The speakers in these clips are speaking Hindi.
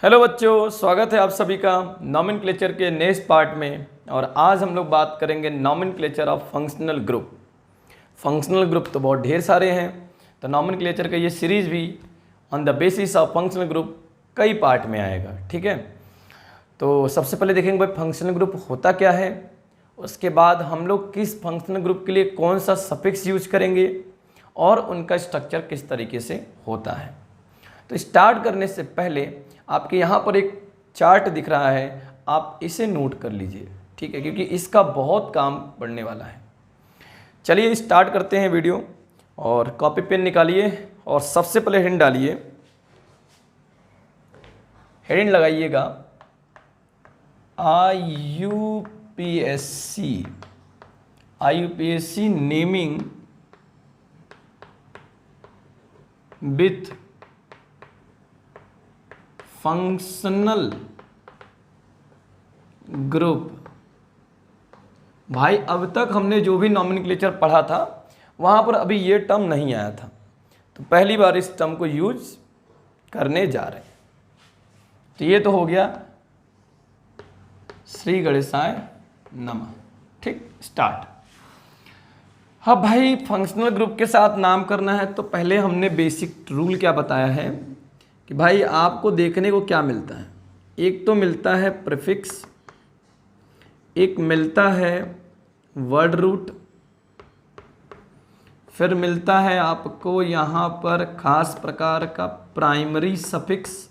हेलो बच्चों, स्वागत है आप सभी का नॉमेनक्लेचर के नेक्स्ट पार्ट में। और आज हम लोग बात करेंगे nomenclature of functional group. Functional group तो बहुत ढेर सारे हैं, तो नॉमेनक्लेचर का ये सीरीज भी on the basis of functional group कई पार्ट में आएगा। ठीक है, तो सबसे पहले देखेंगे भाई फंक्शनल ग्रुप होता क्या है, उसके बाद हम लोग किस फंक्शनल ग्रुप के लिए कौन सा सफिक्स यूज करेंगे और उनका स्ट्रक्चर किस तरीके से होता है। तो स्टार्ट करने से पहले आपके यहाँ पर एक चार्ट दिख रहा है, आप इसे नोट कर लीजिए। ठीक है, क्योंकि इसका बहुत काम पड़ने वाला है। चलिए स्टार्ट करते हैं वीडियो, और कॉपी पेन निकालिए और सबसे पहले हेडिंग डालिए। हेडिंग लगाइएगा IUPAC naming with functional group. भाई अब तक हमने जो भी नॉमेनक्लेचर पढ़ा था वहाँ पर अभी ये टर्म नहीं आया था, तो पहली बार इस टर्म को यूज करने जा रहे हैं। तो ये तो हो गया श्री गणेशाय नमः। ठीक, स्टार्ट। हाँ भाई, फंक्शनल ग्रुप के साथ नाम करना है तो पहले हमने बेसिक रूल क्या बताया है कि भाई आपको देखने को क्या मिलता है। एक तो मिलता है प्रीफिक्स, एक मिलता है वर्ड रूट, फिर मिलता है आपको यहाँ पर खास प्रकार का प्राइमरी सफिक्स,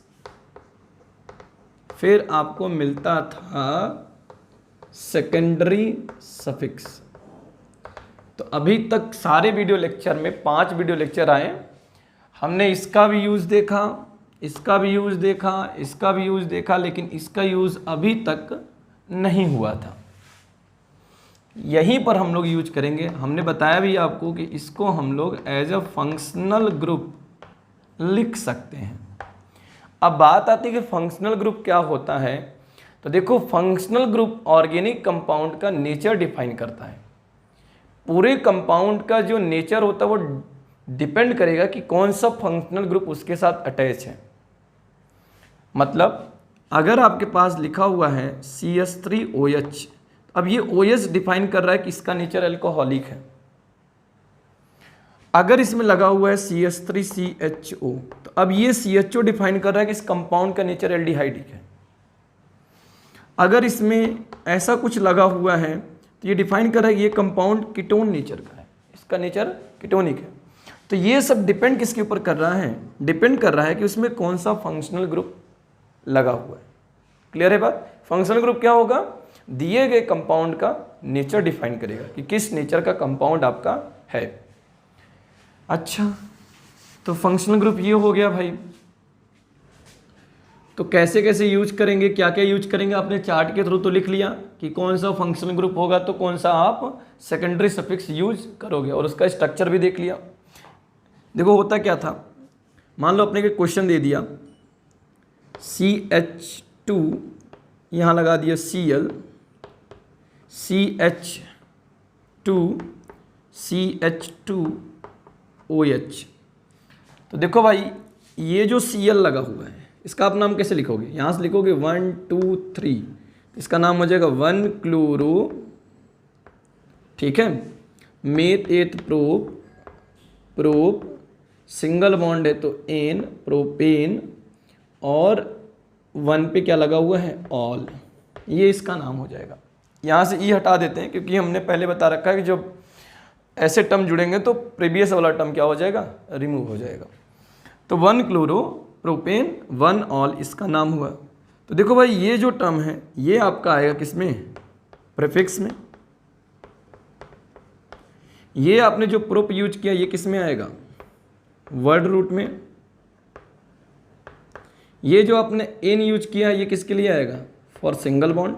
फिर आपको मिलता था सेकेंडरी सफिक्स। तो अभी तक सारे वीडियो लेक्चर में 5 वीडियो लेक्चर आए, हमने इसका भी यूज़ देखा, इसका भी यूज़ देखा, इसका भी यूज़ देखा, लेकिन इसका यूज़ अभी तक नहीं हुआ था। यहीं पर हम लोग यूज करेंगे। हमने बताया भी आपको कि इसको हम लोग एज अ फंक्शनल ग्रुप लिख सकते हैं। अब बात आती है कि फंक्शनल ग्रुप क्या होता है। तो देखो, फंक्शनल ग्रुप ऑर्गेनिक कंपाउंड का नेचर डिफाइन करता है। पूरे कंपाउंड का जो नेचर होता है वो डिपेंड करेगा कि कौन सा फंक्शनल ग्रुप उसके साथ अटैच है। मतलब अगर आपके पास लिखा हुआ है CH3OH, अब ये OH डिफाइन कर रहा है कि इसका नेचर अल्कोहलिक है। अगर इसमें लगा हुआ है CH3CHO, तो अब ये CHO डिफाइन कर रहा है कि इस कंपाउंड का नेचर एल्डिहाइडिक है। अगर इसमें ऐसा कुछ लगा हुआ है तो ये डिफाइन कर रहा है कि ये कंपाउंड कीटोन नेचर का है, इसका नेचर कीटोनिक है। तो ये सब डिपेंड किसके ऊपर कर रहा है? डिपेंड कर रहा है कि उसमें कौन सा फंक्शनल ग्रुप लगा हुआ है। क्लियर है बात? फंक्शनल ग्रुप क्या होगा? दिए गए कंपाउंड का नेचर डिफाइन करेगा कि किस नेचर का कंपाउंड आपका है। अच्छा, तो फंक्शनल ग्रुप ये हो गया भाई। तो कैसे कैसे यूज करेंगे, क्या क्या यूज करेंगे, आपने चार्ट के थ्रू तो लिख लिया कि कौन सा फंक्शनल ग्रुप होगा तो कौन सा आप सेकेंडरी सफिक्स यूज करोगे, और उसका स्ट्रक्चर भी देख लिया। देखो होता क्या था, मान लो अपने को क्वेश्चन दे दिया CH2, यहाँ लगा दिया Cl, CH2, CH2OH। तो देखो भाई, ये जो Cl लगा हुआ है इसका आप नाम कैसे लिखोगे? यहाँ से लिखोगे 1 2 3, इसका नाम हो जाएगा 1 क्लोरो, ठीक है, मेथ एथ प्रोप, प्रोप सिंगल बॉन्ड है तो एन, प्रोपेन, और 1 पे क्या लगा हुआ है? ऑल। ये इसका नाम हो जाएगा। यहाँ से ई हटा देते हैं क्योंकि हमने पहले बता रखा है कि जब ऐसे टर्म जुड़ेंगे तो प्रीवियस वाला टर्म क्या हो जाएगा? रिमूव हो जाएगा। तो 1 क्लोरो प्रोपेन 1 ऑल इसका नाम हुआ। तो देखो भाई, ये जो टर्म है ये आपका आएगा किसमें? प्रीफिक्स में। ये आपने जो प्रोप यूज किया ये किस में आएगा? वर्ड रूट में। ये जो आपने एन यूज किया ये किसके लिए आएगा? For single bond.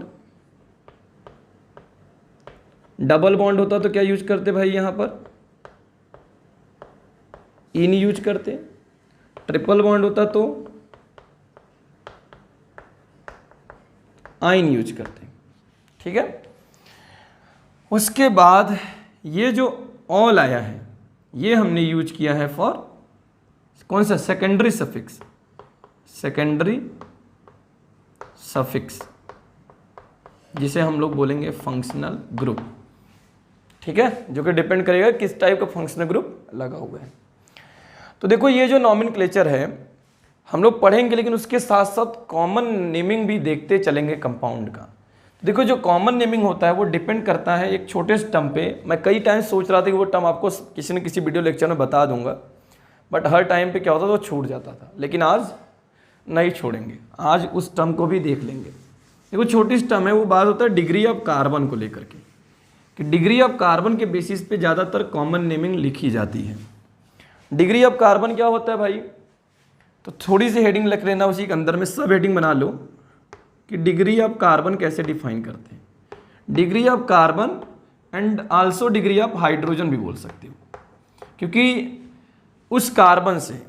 Double bond होता तो क्या यूज करते भाई? यहां पर इन यूज करते। ट्रिपल बॉन्ड होता तो आइन यूज करते। ठीक है, उसके बाद ये जो ऑल आया है ये हमने यूज किया है फॉर कौन सा? Secondary suffix. सेकेंडरी सफिक्स, जिसे हम लोग बोलेंगे फंक्शनल ग्रुप। ठीक है, जो कि डिपेंड करेगा किस टाइप का फंक्शनल ग्रुप लगा हुआ है। तो देखो ये जो नॉमेनक्लेचर है हम लोग पढ़ेंगे, लेकिन उसके साथ साथ कॉमन नेमिंग भी देखते चलेंगे कंपाउंड का। तो देखो जो कॉमन नेमिंग होता है वो डिपेंड करता है एक छोटे से टर्म पे। मैं कई टाइम सोच रहा था कि वो टर्म आपको किसी न किसी वीडियो लेक्चर में बता दूंगा, बट हर टाइम पे क्या होता था वो छूट जाता था, लेकिन आज नहीं छोड़ेंगे, आज उस टर्म को भी देख लेंगे। देखो छोटी सी टर्म है, वो बात होता है डिग्री ऑफ कार्बन को लेकर के, कि डिग्री ऑफ कार्बन के बेसिस पे ज़्यादातर कॉमन नेमिंग लिखी जाती है। डिग्री ऑफ कार्बन क्या होता है भाई, तो थोड़ी सी हेडिंग लिख लेना, उसी के अंदर में सब हेडिंग बना लो कि डिग्री ऑफ कार्बन कैसे डिफाइन करते हैं। Degree of carbon and also degree of hydrogen भी बोल सकते हो, क्योंकि उस कार्बन से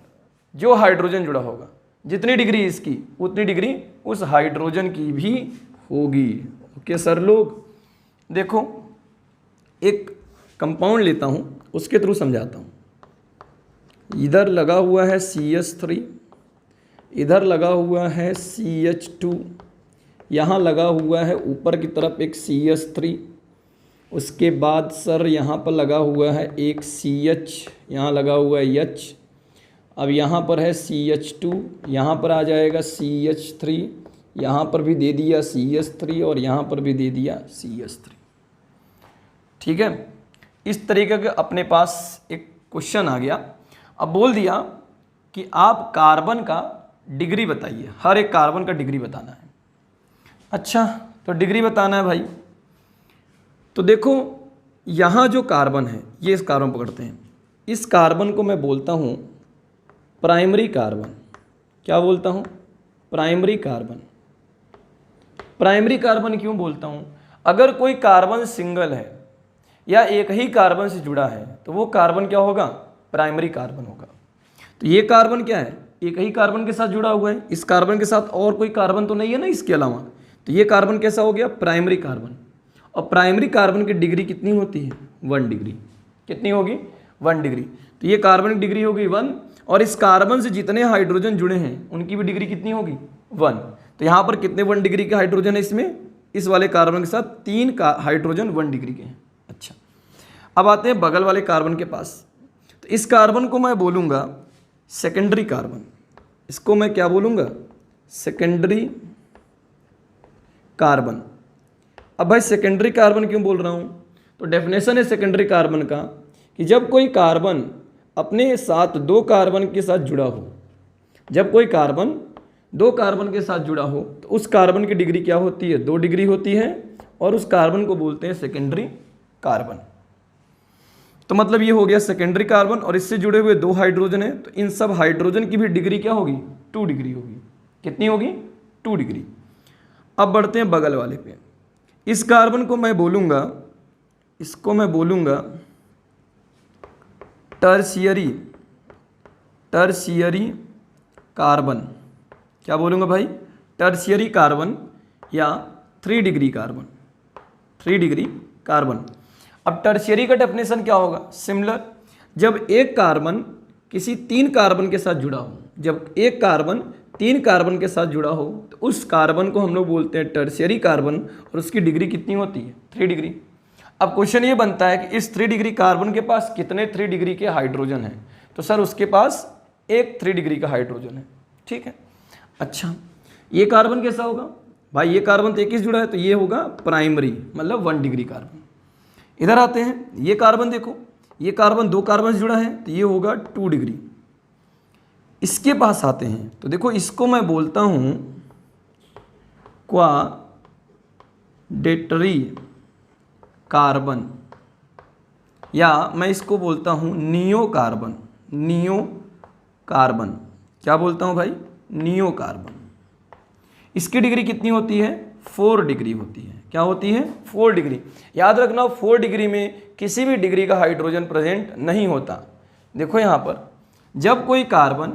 जो हाइड्रोजन जुड़ा होगा, जितनी डिग्री इसकी उतनी डिग्री उस हाइड्रोजन की भी होगी। ओके सर लोग, देखो एक कंपाउंड लेता हूँ, उसके थ्रू समझाता हूँ। इधर लगा हुआ है CH3, इधर लगा हुआ है CH2, यहाँ लगा हुआ है ऊपर की तरफ एक CH3, उसके बाद सर यहाँ पर लगा हुआ है एक CH, यहाँ लगा हुआ है H, अब यहाँ पर है CH2, यहाँ पर आ जाएगा CH3, यहाँ पर भी दे दिया CH3 और यहाँ पर भी दे दिया CH3। ठीक है, इस तरीके का अपने पास एक क्वेश्चन आ गया। अब बोल दिया कि आप कार्बन का डिग्री बताइए, हर एक कार्बन का डिग्री बताना है। अच्छा, तो डिग्री बताना है भाई, तो देखो यहाँ जो कार्बन है, ये इस कार्बन पकड़ते हैं, इस कार्बन को मैं बोलता हूँ प्राइमरी कार्बन। क्या बोलता हूँ? Primary carbon. प्राइमरी कार्बन क्यों बोलता हूँ? अगर कोई कार्बन सिंगल है या एक ही कार्बन से जुड़ा है तो वो कार्बन क्या होगा? प्राइमरी कार्बन होगा। तो ये कार्बन क्या है? एक ही कार्बन के साथ जुड़ा हुआ है, इस कार्बन के साथ और कोई कार्बन तो नहीं है ना इसके अलावा, तो ये कार्बन कैसा हो गया? Primary carbon. और प्राइमरी कार्बन की डिग्री कितनी होती है? 1 डिग्री। कितनी होगी? 1 डिग्री। तो ये कार्बन की डिग्री होगी 1, और इस कार्बन से जितने हाइड्रोजन जुड़े हैं उनकी भी डिग्री कितनी होगी? 1। तो यहाँ पर कितने 1 डिग्री के हाइड्रोजन है इसमें? इस वाले कार्बन के साथ 3 का हाइड्रोजन 1 डिग्री के हैं। अच्छा, अब आते हैं बगल वाले कार्बन के पास। तो इस कार्बन को मैं बोलूँगा सेकेंडरी कार्बन। इसको मैं क्या बोलूँगा? Secondary carbon. अब भाई सेकेंडरी कार्बन क्यों बोल रहा हूँ? तो डेफिनेशन है सेकेंडरी कार्बन का कि जब कोई कार्बन अपने साथ 2 कार्बन के साथ जुड़ा हो, जब कोई कार्बन 2 कार्बन के साथ जुड़ा हो तो उस कार्बन की डिग्री क्या होती है? 2 डिग्री होती है, और उस कार्बन को बोलते हैं सेकेंडरी कार्बन। तो मतलब ये हो गया सेकेंडरी कार्बन, और इससे जुड़े हुए 2 हाइड्रोजन हैं, तो इन सब हाइड्रोजन की भी डिग्री क्या होगी? 2 डिग्री होगी। कितनी होगी? 2 डिग्री। अब बढ़ते हैं बगल वाले पे। इस कार्बन को मैं बोलूँगा, इसको मैं बोलूँगा टर्शियरी कार्बन। क्या बोलूँगा भाई? टर्शियरी कार्बन या 3 डिग्री कार्बन। 3 degree carbon. अब टर्शियरी का डेफिनेशन क्या होगा? सिमिलर, जब एक कार्बन किसी 3 कार्बन के साथ जुड़ा हो, जब एक कार्बन 3 कार्बन के साथ जुड़ा हो तो उस कार्बन को हम लोग बोलते हैं टर्शियरी कार्बन, और उसकी डिग्री कितनी होती है? 3 डिग्री। अब क्वेश्चन ये बनता है कि इस 3 डिग्री कार्बन के पास कितने 3 डिग्री के हाइड्रोजन हैं? तो सर उसके पास एक 3 डिग्री का हाइड्रोजन है। ठीक है। अच्छा, ये कार्बन कैसा होगा? भाई ये कार्बन तो एक ही जुड़ा है, तो ये होगा प्राइमरी, मतलब 1 डिग्री कार्बन। इधर आते हैं, ये कार्बन देखो, ये कार्बन 2 कार्बन से जुड़ा है, तो ये होगा 2 डिग्री। इसके पास आते हैं, तो देखो इसको मैं बोलता हूँ क्वाड्रेटरी कार्बन, या मैं इसको बोलता हूँ नियो कार्बन। Neo carbon. क्या बोलता हूँ भाई? Neo carbon. इसकी डिग्री कितनी होती है? 4 डिग्री होती है। क्या होती है? 4 डिग्री। याद रखना 4 डिग्री में किसी भी डिग्री का हाइड्रोजन प्रेजेंट नहीं होता। देखो यहाँ पर जब कोई कार्बन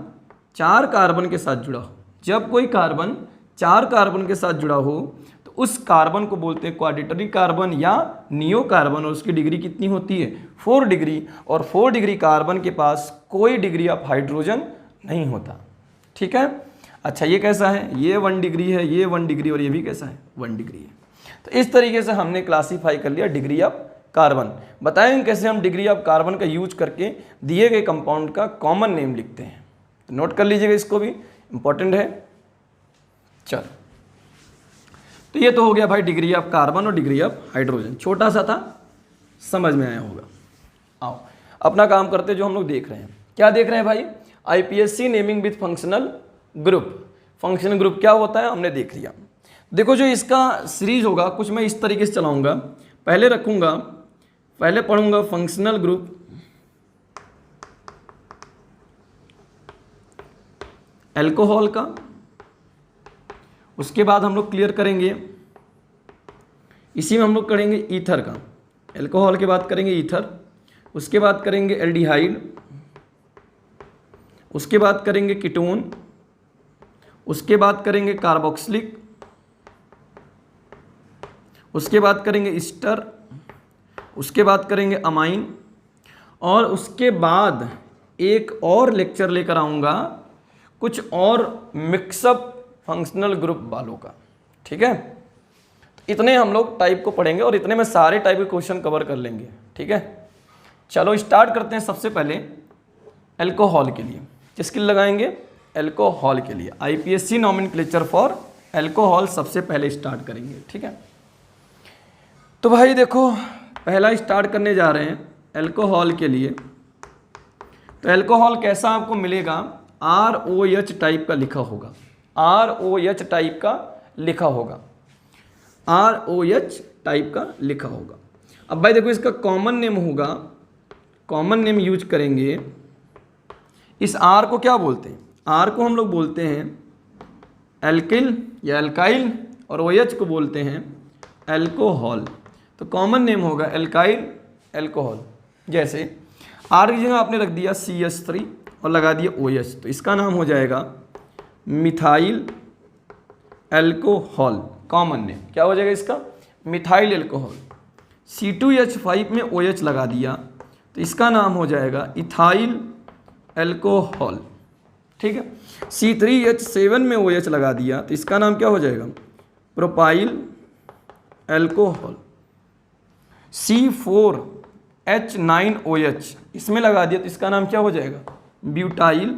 4 कार्बन के साथ जुड़ा हो, जब कोई कार्बन 4 कार्बन के साथ जुड़ा हो तो उस कार्बन को बोलते हैं क्वाड्रेटरी कार्बन या नियो कार्बन, और उसकी डिग्री कितनी होती है? 4 डिग्री। और 4 डिग्री कार्बन के पास कोई डिग्री ऑफ हाइड्रोजन नहीं होता। ठीक है। अच्छा ये कैसा है, ये 1 डिग्री है, ये 1 डिग्री, और ये भी कैसा है 1 डिग्री है। तो इस तरीके से हमने क्लासीफाई कर लिया डिग्री ऑफ कार्बन। बताएंगे कैसे हम डिग्री ऑफ कार्बन का यूज करके दिए गए कंपाउंड का कॉमन नेम लिखते हैं। तो नोट कर लीजिएगा, इसको भी इंपॉर्टेंट है। चलो, तो ये तो हो गया भाई डिग्री ऑफ कार्बन और डिग्री ऑफ हाइड्रोजन, छोटा सा था, समझ में आया होगा। आओ अपना काम करते जो हम लोग देख रहे हैं। क्या देख रहे हैं भाई, IPSC naming with functional group. Functional group क्या होता है हमने देख लिया। देखो जो इसका सीरीज होगा कुछ मैं इस तरीके से चलाऊंगा, पहले रखूंगा, पहले पढ़ूंगा फंक्शनल ग्रुप, अल्कोहल का, उसके बाद हम लोग क्लियर करेंगे, इसी में हम लोग करेंगे ईथर का, अल्कोहल के बाद करेंगे ईथर, उसके बाद करेंगे एल्डिहाइड, उसके बाद करेंगे कीटोन, उसके बाद करेंगे कार्बोक्सिलिक, उसके बाद करेंगे ईस्टर, उसके बाद करेंगे अमाइन, और उसके बाद एक और लेक्चर लेकर आऊँगा कुछ और मिक्सअप फंक्शनल ग्रुप वालों का। ठीक है, तो इतने हम लोग टाइप को पढ़ेंगे और इतने में सारे टाइप के क्वेश्चन कवर कर लेंगे। ठीक है, चलो स्टार्ट करते हैं। सबसे पहले अल्कोहल के लिए किसके लिए लगाएंगे, अल्कोहल के लिए आईपीएससी नॉमेनक्लेचर फॉर अल्कोहल सबसे पहले स्टार्ट करेंगे। ठीक है, तो भाई देखो पहला स्टार्ट करने जा रहे हैं अल्कोहल के लिए। तो अल्कोहल कैसा आपको मिलेगा, ROH टाइप का लिखा होगा, ROH टाइप का लिखा होगा, ROH टाइप का लिखा होगा। अब भाई देखो इसका कॉमन नेम होगा, कॉमन नेम यूज करेंगे। इस R को क्या बोलते हैं, R को हम लोग बोलते हैं एल्किल या एल्काइल, और OH को बोलते हैं अल्कोहल। तो कॉमन नेम होगा एल्काइल अल्कोहल। जैसे R की जगह आपने रख दिया CH3 और लगा दिया OH, तो इसका नाम हो जाएगा मिथाइल अल्कोहल। कॉमन नेम क्या हो जाएगा इसका, मिथाइल अल्कोहल। C2H5 में OH लगा दिया तो इसका नाम हो जाएगा इथाइल अल्कोहल। ठीक है, C3H7 में OH लगा दिया तो इसका नाम क्या हो जाएगा, प्रोपाइल अल्कोहल। C4H9OH इसमें लगा दिया तो इसका नाम क्या हो जाएगा, ब्यूटाइल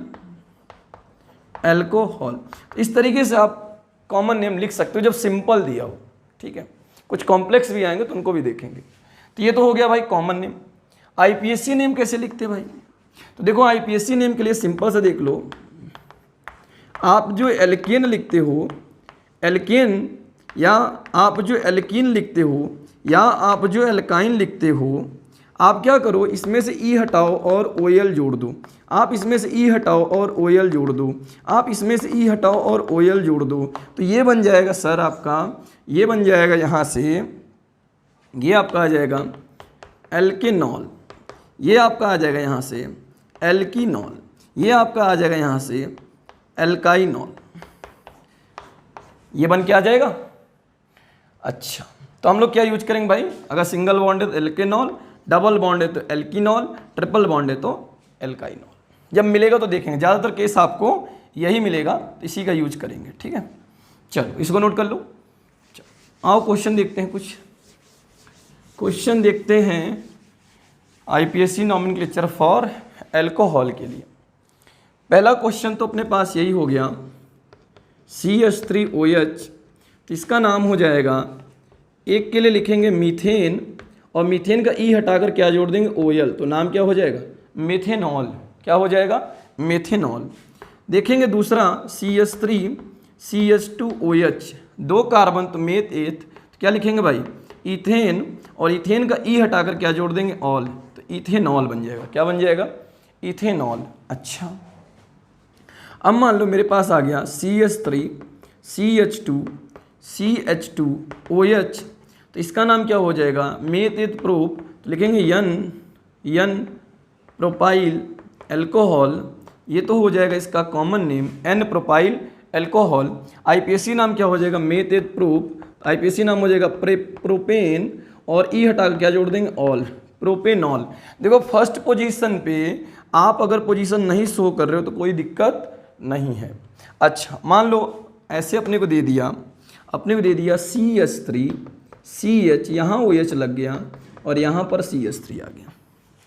अल्कोहल। इस तरीके से आप कॉमन नेम लिख सकते हो जब सिंपल दिया हो। ठीक है, कुछ कॉम्प्लेक्स भी आएंगे तो उनको भी देखेंगे। तो ये तो हो गया भाई कॉमन नेम। आईपीएससी नेम कैसे लिखते हैं भाई, तो देखो आईपीएससी नेम के लिए सिंपल से देख लो, आप जो एल्केन लिखते हो, एल्केन, या आप जो एल्कीन लिखते हो, या आप जो एल्काइन लिखते हो, आप क्या करो इसमें से ई हटाओ और OL जोड़ दो, आप इसमें से ई हटाओ और OL जोड़ दो, आप इसमें से ई हटाओ और OL जोड़ दो, तो ये बन जाएगा सर आपका, ये बन जाएगा यहाँ से, ये आपका आ जाएगा एल्केनॉल, ये आपका आ जाएगा यहाँ से एल्कीनॉल, ये आपका आ जाएगा यहाँ से एल्काइनॉल, ये बन के आ जाएगा। अच्छा, तो हम लोग क्या यूज करेंगे भाई, अगर सिंगल बॉन्ड है तो एल्केनॉल, डबल बॉन्ड है तो एल्कीनॉल, ट्रिपल बॉन्ड है तो एल्काइनॉल। जब मिलेगा तो देखेंगे, ज़्यादातर केस आपको यही मिलेगा तो इसी का यूज करेंगे। ठीक है, चलो इसको नोट कर लो। चलो आओ क्वेश्चन देखते हैं, कुछ क्वेश्चन देखते हैं आईपीएससी नॉमेनक्लेचर फॉर अल्कोहल के लिए। पहला क्वेश्चन तो अपने पास यही हो गया, CH3OH, तो इसका नाम हो जाएगा, एक के लिए लिखेंगे मीथेन, और मीथेन का ई हटाकर क्या जोड़ देंगे OL, तो नाम क्या हो जाएगा मेथेनॉल। क्या हो जाएगा, मेथेनॉल। देखेंगे दूसरा CH3CH2OH, 2 कार्बन तो मेथ एथ, तो क्या लिखेंगे भाई इथेन, और इथेन का ई हटाकर क्या जोड़ देंगे ऑल, तो इथेनॉल बन जाएगा। क्या बन जाएगा, इथेनॉल। अच्छा, अब मान लो मेरे पास आ गया CH3CH2CH2OH, तो इसका नाम क्या हो जाएगा मेथ एथ प्रोप, तो लिखेंगे यन प्रोपाइल अल्कोहल, ये तो हो जाएगा इसका common name N propyl alcohol. IPSC नाम क्या हो जाएगा मेथ एथ प्रोप, आईपीएससी नाम हो जाएगा प्रोपेन, और ई हटा क्या जोड़ देंगे ऑल, प्रोपेनॉल। देखो फर्स्ट पोजीशन पे आप अगर पोजीशन नहीं शो कर रहे हो तो कोई दिक्कत नहीं है। अच्छा मान लो ऐसे अपने को दे दिया CH3 CH, यहाँ OH लग गया और यहाँ पर CH3 आ गया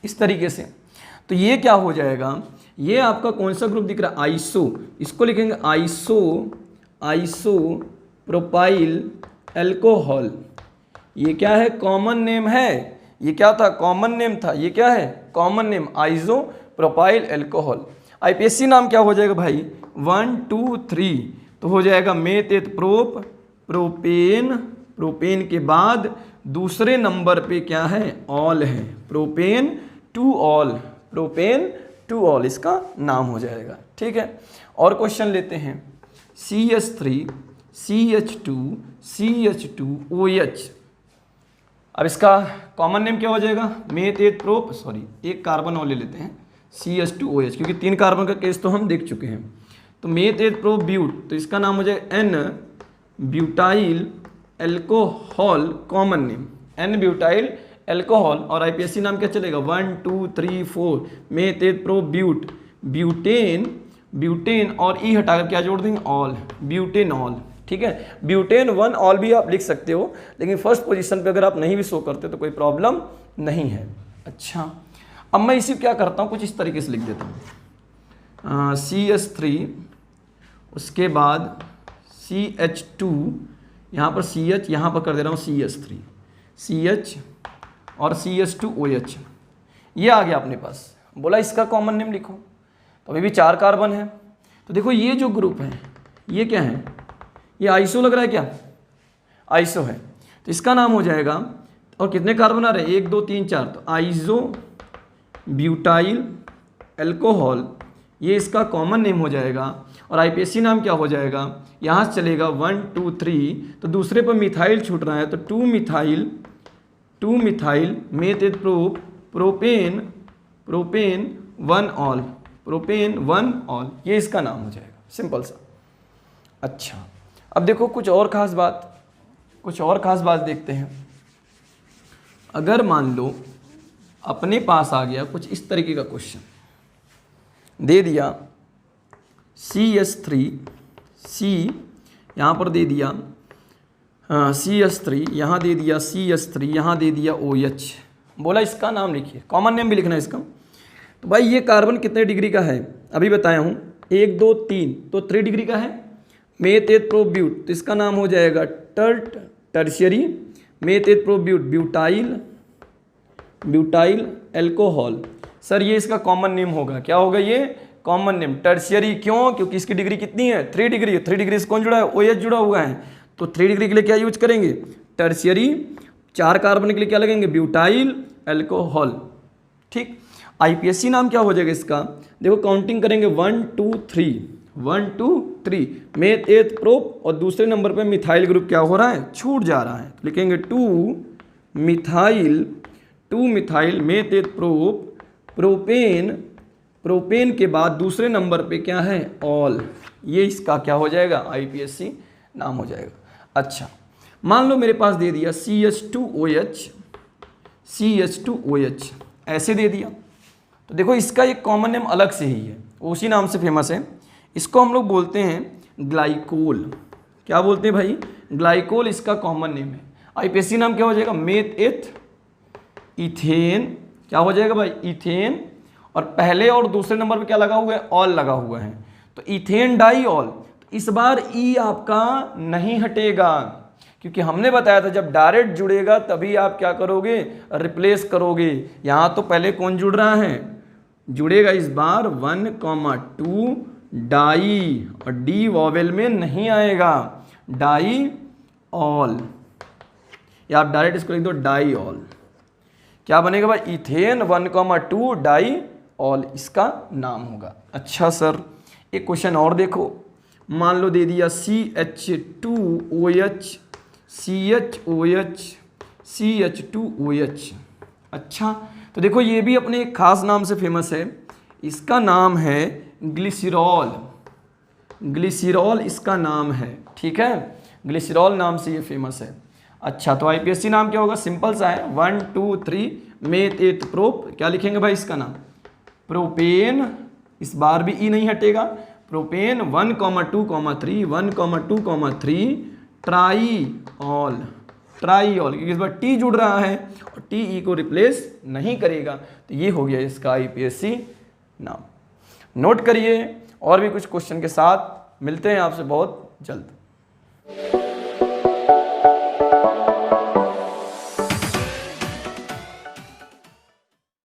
इस तरीके से। तो ये क्या हो जाएगा, ये आपका कौन सा ग्रुप दिख रहा है, आइसो। इसको लिखेंगे आइसो प्रोपाइल एल्कोहल। ये क्या है, कॉमन नेम है। ये क्या था, कॉमन नेम था। ये क्या है, common name, iso propyl alcohol. IPSC नाम क्या हो जाएगा भाई, 1 2 3 तो हो जाएगा मेथ प्रोप प्रोपेन। प्रोपेन के बाद दूसरे नंबर पे क्या है, ऑल है, propane two all, propane two all इसका नाम हो जाएगा। ठीक है, और क्वेश्चन लेते हैं। CH3 CH2 CH2OH। अब इसका कॉमन नेम क्या हो जाएगा, मेथ प्रोप, सॉरी एक कार्बन और ले लेते हैं CH2OH, क्योंकि 3 कार्बन का केस तो हम देख चुके हैं। तो मेथ प्रोप ब्यूट, तो इसका नाम हो जाएगा N butyl alcohol, common name N butyl alcohol. और आईपीएससी नाम क्या चलेगा, 1 2 3 4 मेथ प्रोप ब्यूट, ब्यूटेन और ई हटाकर क्या जोड़ देंगे, ऑल, ब्यूटेनॉल। ठीक है, ब्यूटेन 1 ऑल भी आप लिख सकते हो, लेकिन फर्स्ट पोजीशन पे अगर आप नहीं भी शो करते तो कोई प्रॉब्लम नहीं है। अच्छा, अब मैं इसी क्या करता हूँ, कुछ इस तरीके से लिख देता हूँ, CH3 उसके बाद CH2, यहाँ पर CH, यहाँ पर कर दे रहा हूँ CH3 CH और CH2OH। ये आ गया अपने पास। बोला इसका कॉमन नेम लिखो, तो अभी भी 4 कार्बन है। तो देखो ये जो ग्रुप है ये क्या है, ये आइसो लग रहा है, क्या आइसो है, तो इसका नाम हो जाएगा, और कितने कार्बन आ रहे हैं, 1 2 3 4, तो आइसो ब्यूटाइल एल्कोहल, ये इसका कॉमन नेम हो जाएगा। और आईपीएससी नाम क्या हो जाएगा, यहाँ से चलेगा 1 2 3, तो दूसरे पर मिथाइल छूट रहा है, तो 2 methyl meth prop propane 1 ol, propane 1 ol, ये इसका नाम हो जाएगा, सिंपल सा। अच्छा, अब देखो कुछ और खास बात देखते हैं। अगर मान लो अपने पास आ गया कुछ इस तरीके का क्वेश्चन, दे दिया CH3 C, यहाँ पर दे दिया CH3, यहाँ दे दिया CH3, यहाँ दे दिया OH, बोला इसका नाम लिखिए, कॉमन नेम भी लिखना है इसका। तो भाई ये कार्बन कितने डिग्री का है, अभी बताया हूँ 1 2 3, तो 3 डिग्री का है। मेथ प्रोप ब्यूट, तो इसका नाम हो जाएगा tertiary meth prop but, butyl alcohol. Sir ये इसका कॉमन नेम होगा, क्या होगा ये, कॉमन नेम टर्शियरी। क्यों, क्योंकि इसकी डिग्री कितनी है, 3 डिग्री। 3 डिग्री से कौन जुड़ा है, OH जुड़ा हुआ है, तो 3 डिग्री के लिए क्या यूज करेंगे, टर्शियरी। 4 कार्बन के लिए क्या लगेंगे, ब्यूटाइल एल्कोहल। ठीक, आईपीएससी नाम क्या हो जाएगा इसका, देखो काउंटिंग करेंगे 1 2 3 मेथ प्रोप, और दूसरे नंबर पे मिथाइल ग्रुप क्या हो रहा है, छूट जा रहा है, तो लिखेंगे 2 मिथाइल मेथ प्रोप प्रोपेन के बाद दूसरे नंबर पे क्या है, ऑल, ये इसका क्या हो जाएगा, आईपीएससी नाम हो जाएगा। अच्छा, मान लो मेरे पास दे दिया CH2OH ऐसे दे दिया, तो देखो इसका एक कॉमन नेम अलग से ही है, उसी नाम से फेमस है। इसको हम लोग बोलते हैं ग्लाइकोल। क्या बोलते हैं भाई, ग्लाइकोल इसका कॉमन नेम है। आईपीएससी नाम क्या हो जाएगा, मेथ इथेन, क्या हो जाएगा भाई, इथेन, और पहले और दूसरे नंबर पे क्या लगा हुआ है, ऑल लगा हुआ है, तो इथेन डाइऑल। इस बार ई आपका नहीं हटेगा, क्योंकि हमने बताया था जब डायरेक्ट जुड़ेगा तभी आप क्या करोगे, रिप्लेस करोगे। यहाँ तो पहले कौन जुड़ रहा है, जुड़ेगा इस बार 1, 2 डाई, और डी वॉवेल में नहीं आएगा, डाई ऑल, या आप डायरेक्ट इसको लिख दो डाई ऑल। क्या बनेगा भाई, इथेन 1, 2 डाई ऑल इसका नाम होगा। अच्छा सर, एक क्वेश्चन और देखो, मान लो दे दिया CH2OH। अच्छा, तो देखो ये भी अपने एक खास नाम से फेमस है, इसका नाम है ग्लिसरॉल इसका नाम है। ठीक है, ग्लिसरॉल नाम से ये फेमस है। अच्छा, तो आईपीएससी नाम क्या होगा, सिंपल सा है, 1 2 3 मेथ प्रोप, क्या लिखेंगे भाई इसका नाम, प्रोपेन, इस बार भी ई नहीं हटेगा, प्रोपेन 1,2,3 1,2,3 ट्राईऑल, ट्राईऑल, क्योंकि इस बार टी जुड़ रहा है और टी ई को रिप्लेस नहीं करेगा, तो ये हो गया इसका आईपीएससी नाम। नोट करिए, और भी कुछ क्वेश्चन के साथ मिलते हैं आपसे बहुत जल्द।